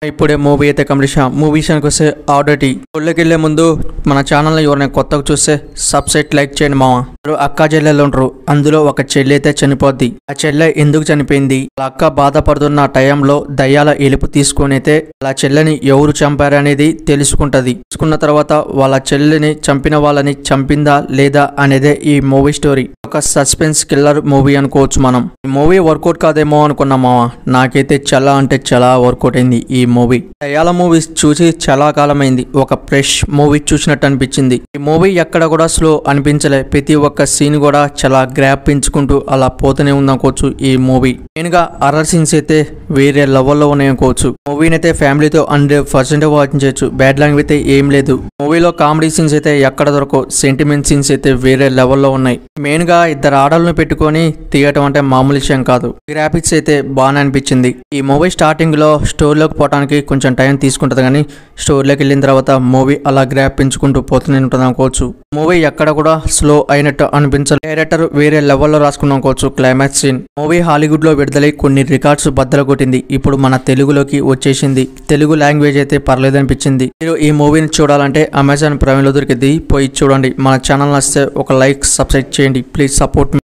ఇప్పుడే మూవీ అయితే completion. Movie విషయానికి వస్తే ఆల్రెడీ ఊళ్ళోకి వెళ్లే ముందు మన ఛానల్ని ఎవరైనా కొత్తగా చూస్తే సబ్స్క్రైబ్ లైక్ చేయండి మామ. అక్క చెల్లెలు ఉంటారు, అందులో ఒక చెల్లి అయితే చనిపోద్ది. ఆ చెల్లె ఎందుకు చనిపోయింది, వాళ్ళ అక్క బాధపడుతున్న టైంలో దయ్యాల ఎలుపు తీసుకొని అయితే వాళ్ళ చెల్లెని ఎవరు చంపారనేది తెలుసుకుంటది. తెలుసుకున్న తర్వాత వాళ్ళ చెల్లిని చంపిన వాళ్ళని చంపిందా లేదా అనేదే ఈ మూవీ స్టోరీ. ఒక సస్పెన్స్ కిల్లర్ మూవీ అనుకోవచ్చు మనం. ఈ మూవీ వర్కౌట్ కాదేమో అనుకున్నాం మామ. నాకైతే చాలా అంటే చాలా వర్కౌట్ అయింది ఈ మూవీ. దయ్యాల మూవీస్ చూసి చాలా కాలమైంది. ఒక ఫ్రెష్ మూవీ చూసినట్టు అనిపించింది. ఈ మూవీ ఎక్కడ కూడా స్లో అనిపించలే. ప్రతి ఒక్క సీన్ కూడా చాలా గ్రాప్ పెంచుకుంటూ అలా పోతూనే ఉందనుకోవచ్చు ఈ మూవీ. మెయిన్ గా హర్రర్ సీన్స్ అయితే వేరే లెవెల్లో ఉన్నాయనుకోవచ్చు. మూవీని అయితే ఫ్యామిలీతో 100% వాచింగ్ చేయొచ్చు. బ్యాడ్ లాంగ్వేజ్ అయితే ఏం లేదు. మూవీలో కామెడీ సీన్స్ అయితే ఎక్కడ దొరకవు. సెంటిమెంట్ సీన్స్ అయితే వేరే లెవెల్లో ఉన్నాయి. మెయిన్ గా ఇద్దరు ఆడలను పెట్టుకొని తీయటం అంటే మామూలు విషయం కాదు. గ్రాఫిక్స్ అయితే బాగానే అనిపించింది. ఈ మూవీ స్టార్టింగ్ లో స్టోరీలోకి పోవడానికి కొంచెం టైం తీసుకుంటది, కానీ స్టోరీలోకి వెళ్ళిన తర్వాత మూవీ అలా గ్రాఫ్ పెంచుకుంటూ పోతూనే ఉంటుంది అనుకోవచ్చు. మూవీ ఎక్కడ కూడా స్లో అయినట్టు అనిపించలేదు. డైరెక్టర్ వేరే లెవెల్లో రాసుకున్నాం అనుకోవచ్చు. క్లైమాక్స్ సీన్ మూవీ హాలీవుడ్ లో విడుదలై కొన్ని రికార్డ్స్ బద్దలు కొట్టింది. ఇప్పుడు మన తెలుగులోకి వచ్చేసింది. తెలుగు లాంగ్వేజ్ అయితే పర్లేదు అనిపించింది. మీరు ఈ మూవీని చూడాలంటే అమెజాన్ ప్రైమ్ లో దొరికింది, పోయి చూడండి. మన ఛానల్ నచ్చితే ఒక లైక్, సబ్స్క్రైబ్ చేయండి. Please support me.